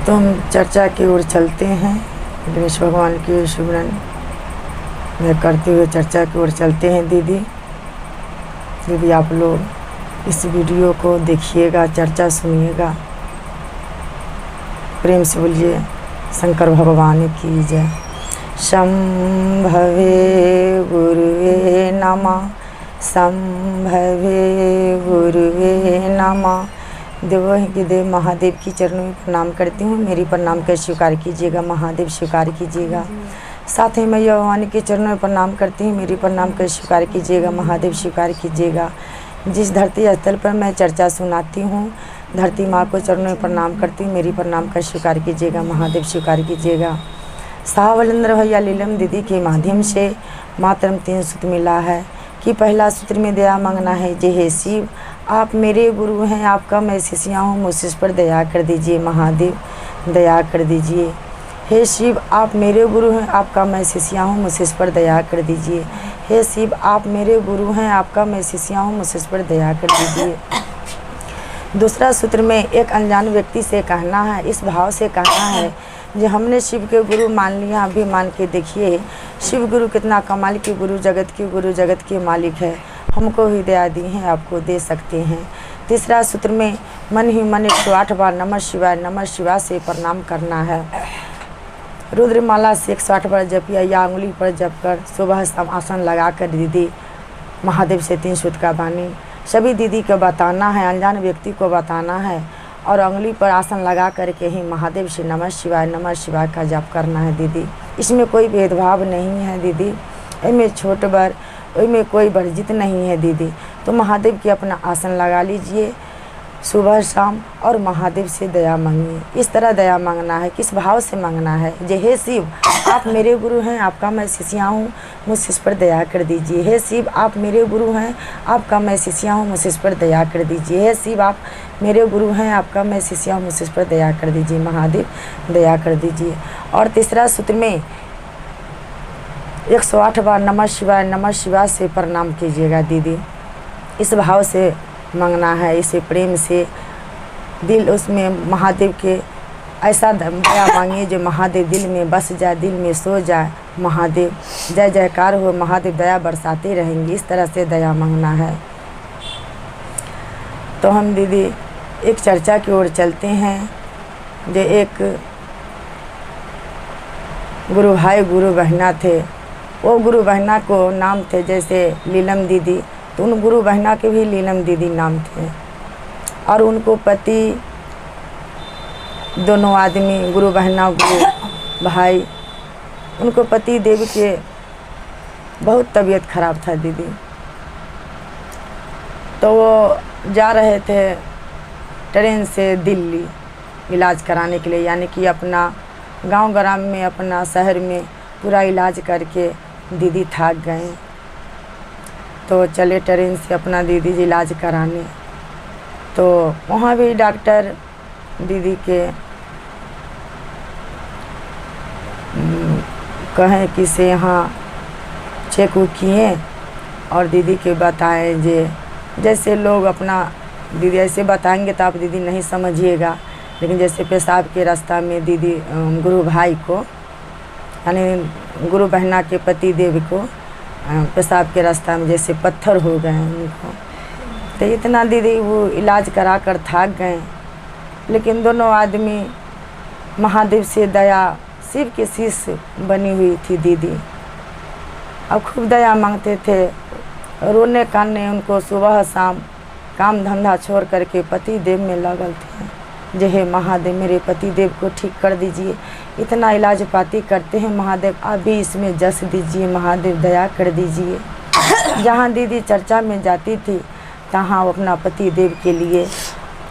तो हम चर्चा की ओर चलते हैं। गणेश भगवान के सुमिरन में करते हुए चर्चा की ओर चलते हैं। दीदी आप लोग इस वीडियो को देखिएगा, चर्चा सुनिएगा, प्रेम से बोलिए शंकर भगवान की जय। शंभवे गुरुवे नमः, शंभवे गुरुवे नमः। देवों के देव महादेव की चरणों में प्रणाम करती हूँ। मेरी प्रणाम कर स्वीकार कीजिएगा, महादेव स्वीकार कीजिएगा। साथ ही मैं भगवान के चरणों में प्रणाम करती हूँ, मेरी प्रणाम कर स्वीकार कीजिएगा, महादेव स्वीकार कीजिएगा। जिस धरती स्थल पर मैं चर्चा सुनाती हूँ, धरती माँ को चरणों में प्रणाम करती हूँ, मेरी प्रणाम कर स्वीकार कीजिएगा, महादेव स्वीकार कीजिएगा। सावलेंद्र भैया लीलम दीदी के माध्यम से मातरम 3 सूत्र मिला है कि पहला सूत्र में दया मांगना है। जय हे शिव, आप मेरे गुरु हैं, आपका मैं शिष्या हूँ, मुझ पर दया कर दीजिए, महादेव दया कर दीजिए। हे शिव, आप मेरे गुरु हैं, आपका मैं शिष्या हूँ, मुझ पर दया कर दीजिए। हे शिव, आप मेरे गुरु हैं, आपका मैं शिष्या हूँ, मुझ पर दया कर दीजिए। दूसरा सूत्र में एक अनजान व्यक्ति से कहना है, इस भाव से कहना है जो हमने शिव के गुरु मान लिया, अभी मान के देखिए शिव गुरु कितना कमाल के गुरु, जगत के मालिक है, हमको ही दया दी है, आपको दे सकते हैं। तीसरा सूत्र में मन ही मन 108 बार नमः शिवाय से प्रणाम करना है। रुद्रमाला से 108 बार जपिया या उंगली पर जप कर सुबह शाम आसन लगा कर दीदी महादेव से 3 सूत्र का वाणी सभी दीदी को बताना है, अनजान व्यक्ति को बताना है और उंगली पर आसन लगा करके ही महादेव से नमः शिवाय का जप करना है दीदी। इसमें कोई भेदभाव नहीं है दीदी, इसमें छोट बड़ इसमें कोई वर्जित नहीं है दीदी। तो महादेव के अपना आसन लगा लीजिए सुबह शाम और महादेव से दया मांगिए। इस तरह दया मांगना है, किस भाव से मांगना है। जय हे शिव, आप मेरे गुरु हैं, आपका मैं शिष्या हूँ, मुझ पर दया कर दीजिए। हे शिव, आप मेरे गुरु हैं, आपका मैं शिष्या हूँ, मुझ पर दया कर दीजिए। हे शिव, आप मेरे गुरु हैं, आपका मैं शिष्या हूँ, मुझ पर दया कर दीजिए, महादेव दया कर दीजिए। और तीसरा सूत्र में 108 बार नमः शिवाय से प्रणाम कीजिएगा दीदी। इस भाव से मांगना है, इसे प्रेम से दिल उसमें महादेव के ऐसा दया मांगिए जो महादेव दिल में बस जाए, दिल में सो जाए। महादेव जय जयकार हो, महादेव दया बरसाते रहेंगे। इस तरह से दया मांगना है। तो हम दीदी एक चर्चा की ओर चलते हैं। जो एक गुरु भाई गुरु बहना थे, वो गुरु बहना को नाम थे जैसे लीलम दीदी, तो उन गुरु बहना के भी लीलम दीदी नाम थे। और उनको पति दोनों आदमी गुरु बहना गुरु भाई, उनको पति देव के बहुत तबीयत खराब था दीदी। तो वो जा रहे थे ट्रेन से दिल्ली इलाज कराने के लिए, यानी कि अपना गांव ग्राम में अपना शहर में पूरा इलाज करके दीदी थक गए। तो चले ट्रेन से अपना दीदी जी इलाज कराने। तो वहाँ भी डॉक्टर दीदी के कहें कि से यहाँ चेक किए और दीदी के बताएं जैसे लोग अपना दीदी ऐसे बताएंगे तो आप दीदी नहीं समझिएगा, लेकिन जैसे पेशाब के रास्ता में दीदी गुरु भाई को यानी गुरु बहना के पति देव को पेशाब के रास्ता में जैसे पत्थर हो गए उनको। तो इतना दीदी वो इलाज करा कर थक गए, लेकिन दोनों आदमी महादेव से दया, शिव के शिष्य बनी हुई थी दीदी। अब खूब दया मांगते थे, रोने काने उनको सुबह शाम काम धंधा छोड़ करके पति देव में लगल थे। जय हे महादेव, मेरे पति देव को ठीक कर दीजिए, इतना इलाज पाती करते हैं महादेव, आप भी इसमें जस दीजिए, महादेव दया कर दीजिए। जहाँ दीदी चर्चा में जाती थी तहाँ वो अपना पति देव के लिए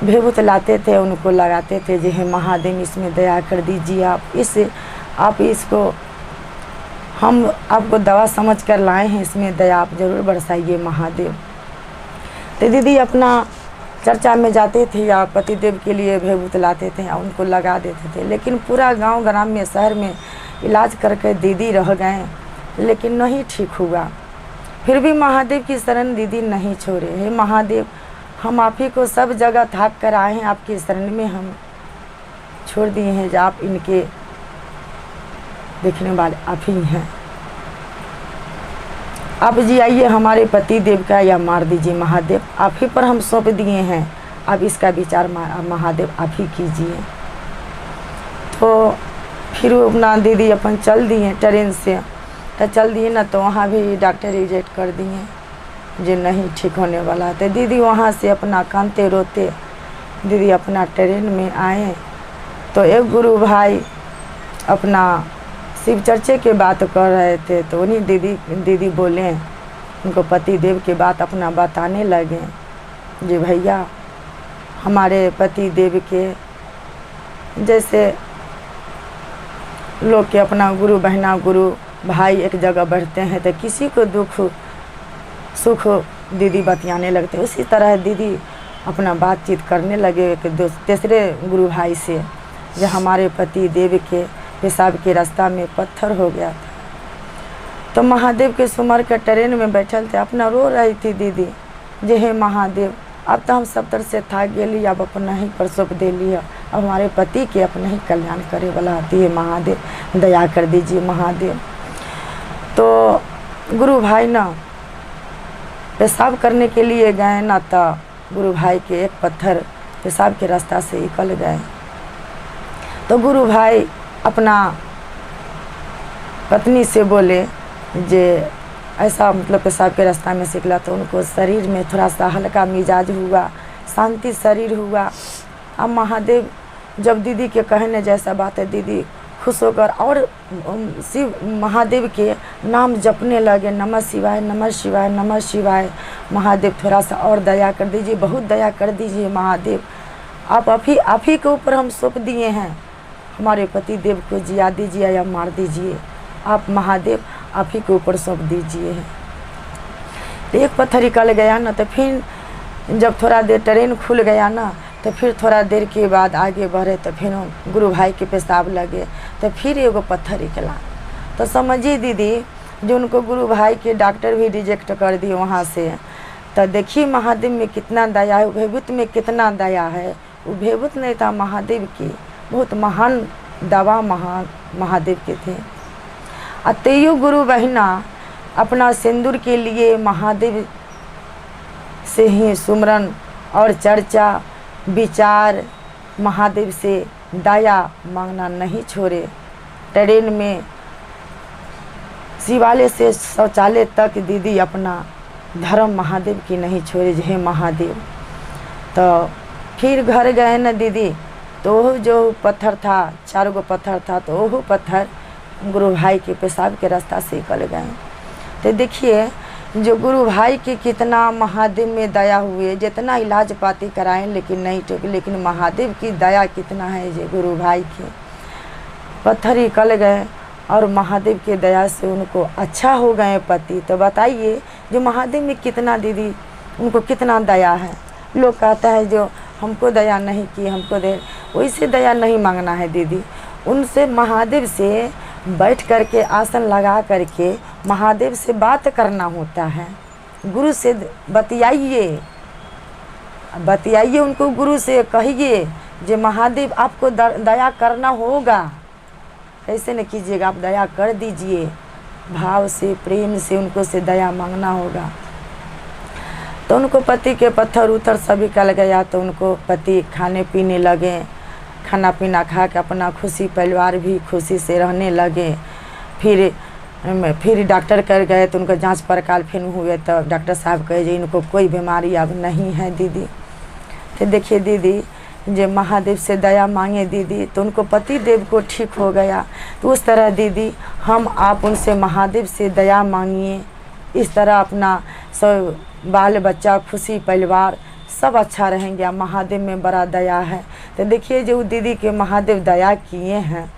भेबूत लाते थे, उनको लगाते थे। जय हे महादेव, इसमें दया कर दीजिए, आप इसको हम आपको दवा समझ कर लाए हैं, इसमें दया आप ज़रूर बरसाइए महादेव। तो दीदी अपना चर्चा में जाते थे या पति देव के लिए भेबूत लाते थे या उनको लगा देते थे, लेकिन पूरा गांव ग्राम में शहर में इलाज करके दीदी रह गए, लेकिन नहीं ठीक हुआ। फिर भी महादेव की शरण दीदी नहीं छोड़े। हे महादेव, हम आप ही को सब जगह थाक कर आए हैं, आपकी शरण में हम छोड़ दिए हैं जो आप इनके देखने वाले आप ही हैं। आप जी आइए हमारे पति देव का या मार दीजिए महादेव, आप ही पर हम सौंप दिए हैं, अब इसका विचार महादेव आप ही कीजिए। तो फिर वो अपना दीदी अपन चल दिए ट्रेन से, तो चल दिए ना, तो वहाँ भी डॉक्टर रिजेक्ट कर दिए जो नहीं ठीक होने वाला है। तो दीदी वहाँ से अपना कांते रोते दीदी अपना ट्रेन में आए। तो एक गुरु भाई अपना शिव चर्चे के बात कर रहे थे, तो उन्हीं दीदी बोले, उनको पति देव के बात अपना बताने लगे जी भैया हमारे पति देव के जैसे लोग के अपना गुरु बहना गुरु भाई एक जगह बैठते हैं तो किसी को दुख सुख दीदी बतियाने लगते, उसी तरह दीदी अपना बातचीत करने लगे एक तीसरे गुरु भाई से, जो हमारे पति देव के पेशाब के रास्ता में पत्थर हो गया था। तो महादेव के सुमर के ट्रेन में बैठल थे, अपना रो रही थी दीदी जे हे महादेव अब तो हम सब तरह से थक गई, अब अपना ही प्रसव दे लिया, अब हमारे पति के अपना ही कल्याण करे वाला आती है महादेव, दया कर दीजिए महादेव। तो गुरु भाई ना पेशाब करने के लिए गए ना, तो गुरु भाई के एक पत्थर पेशाब के रास्ता से निकल गए। तो गुरु भाई अपना पत्नी से बोले जे ऐसा मतलब पेशाब के रास्ता में निकला, तो उनको शरीर में थोड़ा सा हल्का मिजाज हुआ, शांति शरीर हुआ। अब महादेव जब दीदी के कहने जैसा बात है, दीदी खुश होकर और शिव महादेव के नाम जपने लगे, नमः शिवाय नमः शिवाय नमः शिवाय। महादेव थोड़ा सा और दया कर दीजिए, बहुत दया कर दीजिए महादेव, आप ही के ऊपर हम सौंप दिए हैं, हमारे पति देव को जिया दीजिए या मार दीजिए, आप महादेव आप ही के ऊपर सौंप दीजिए। एक पत्थर निकल गया ना, तो फिर जब थोड़ा देर ट्रेन खुल गया ना, तो फिर थोड़ा देर के बाद आगे बढ़े, तो फिर गुरु भाई के पेशाब लगे, तो फिर एगो पत्थर निकला। तो समझिए दीदी जो उनको गुरु भाई के डॉक्टर भी रिजेक्ट कर दिए वहाँ से। तो देखिए महादेव में कितना दया है, उभयभूत में कितना दया है। उभयभूत नहीं था महादेव की, बहुत महान दवा महादेव के थे। अतएव गुरु बहिना अपना सिंदूर के लिए महादेव से ही सुमरन और चर्चा विचार महादेव से दया मांगना नहीं छोड़े। ट्रेन में शिवालय से शौचालय तक दीदी अपना धर्म महादेव की नहीं छोड़े, जय महादेव। तो फिर घर गए न दीदी, तो वो जो पत्थर था 4 गो पत्थर था, तो वो पत्थर गुरु भाई के पेशाब के रास्ता से निकल गए। तो देखिए जो गुरु भाई के कितना महादेव में दया हुए, जितना इलाज पाती कराएं लेकिन नहीं टूटे, लेकिन महादेव की दया कितना है जो गुरु भाई के पत्थर निकल गए और महादेव के दया से उनको अच्छा हो गए पति। तो बताइए जो महादेव में कितना दीदी उनको कितना दया है। लोग कहता है जो हमको दया नहीं की हमको दे, वैसे दया नहीं मांगना है दीदी, उनसे महादेव से बैठ करके आसन लगा करके महादेव से बात करना होता है। गुरु से बतियाइए उनको, गुरु से कहिए जो महादेव आपको दया करना होगा, ऐसे न कीजिएगा, आप दया कर दीजिए, भाव से प्रेम से उनको से दया मांगना होगा। तो उनको पति के पत्थर उथर सभी निकल गया, तो उनको पति खाने पीने लगे, खाना पीना खा के अपना खुशी परिवार भी खुशी से रहने लगे। फिर डॉक्टर कर गए तो उनको जांच पड़ताल फिर हुए, तो डॉक्टर साहब कहे जी इनको कोई बीमारी अब नहीं है दीदी। तो देखिए दीदी जो महादेव से दया मांगे दीदी, तो उनको पति देव को ठीक हो गया। तो उस तरह दीदी हम आप उनसे महादेव से दया मांगिए, इस तरह अपना सब बाल बच्चा खुशी परिवार सब अच्छा रहेंगे। महादेव में बड़ा दया है। तो देखिए जो दीदी के महादेव दया किए हैं,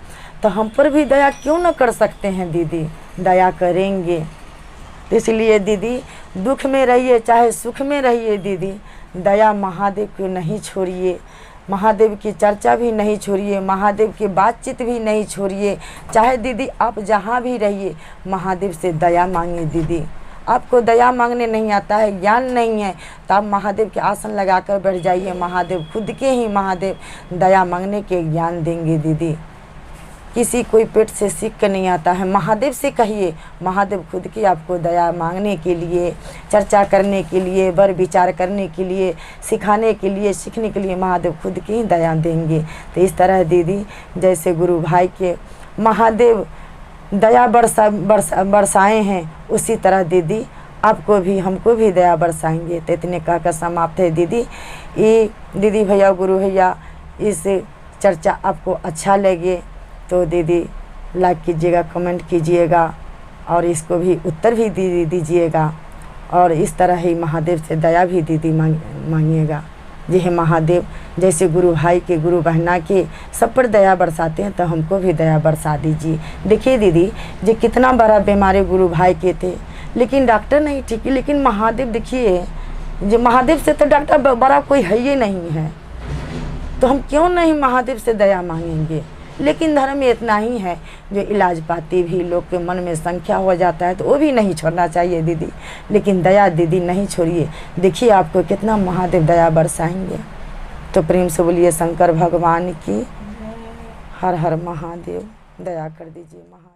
तो हम पर भी दया क्यों न कर सकते हैं दीदी, दया करेंगे। तो इसलिए दीदी दुख में रहिए चाहे सुख में रहिए दीदी, दया महादेव को नहीं छोड़िए, महादेव की चर्चा भी नहीं छोड़िए, महादेव की बातचीत भी नहीं छोड़िए। चाहे दीदी आप जहाँ भी रहिए महादेव से दया मांगिए दीदी, आपको दया मांगने नहीं आता है, ज्ञान नहीं है, तो आप महादेव के आसन लगाकर बैठ जाइए। महादेव खुद के ही महादेव दया मांगने के ज्ञान देंगे दीदी। किसी कोई पेट से सीख कर नहीं आता है, महादेव से कहिए। महादेव खुद की आपको दया मांगने के लिए, चर्चा करने के लिए, वर विचार करने के लिए, सिखाने के लिए, सीखने के लिए महादेव खुद की ही दया देंगे। तो इस तरह दीदी जैसे गुरु भाई के महादेव दया बरसाए हैं, उसी तरह दीदी आपको भी हमको भी दया बरसाएंगे। तो इतने कहकर समाप्त है दीदी। ये दीदी भैया गुरु भैया इस चर्चा आपको अच्छा लगे तो दीदी लाइक कीजिएगा, कमेंट कीजिएगा और इसको भी उत्तर भी दीजिएगा। और इस तरह ही महादेव से दया भी दीदी मांगिएगा। जी है महादेव जैसे गुरु भाई के, गुरु बहना के सब पर दया बरसाते हैं, तो हमको भी दया बरसा दीजिए। देखिए दीदी जो कितना बड़ा बीमारी गुरु भाई के थे, लेकिन डॉक्टर नहीं ठीक है, लेकिन महादेव देखिए जो महादेव से तो डॉक्टर बड़ा कोई है ही नहीं है, तो हम क्यों नहीं महादेव से दया मांगेंगे। लेकिन धर्म में इतना ही है जो इलाज पाती भी लोग के मन में संख्या हो जाता है, तो वो भी नहीं छोड़ना चाहिए दीदी। लेकिन दया दीदी नहीं छोड़िए, देखिए आपको कितना महादेव दया बरसाएंगे। तो प्रेम से बोलिए शंकर भगवान की हर हर महादेव, दया कर दीजिए महादेव।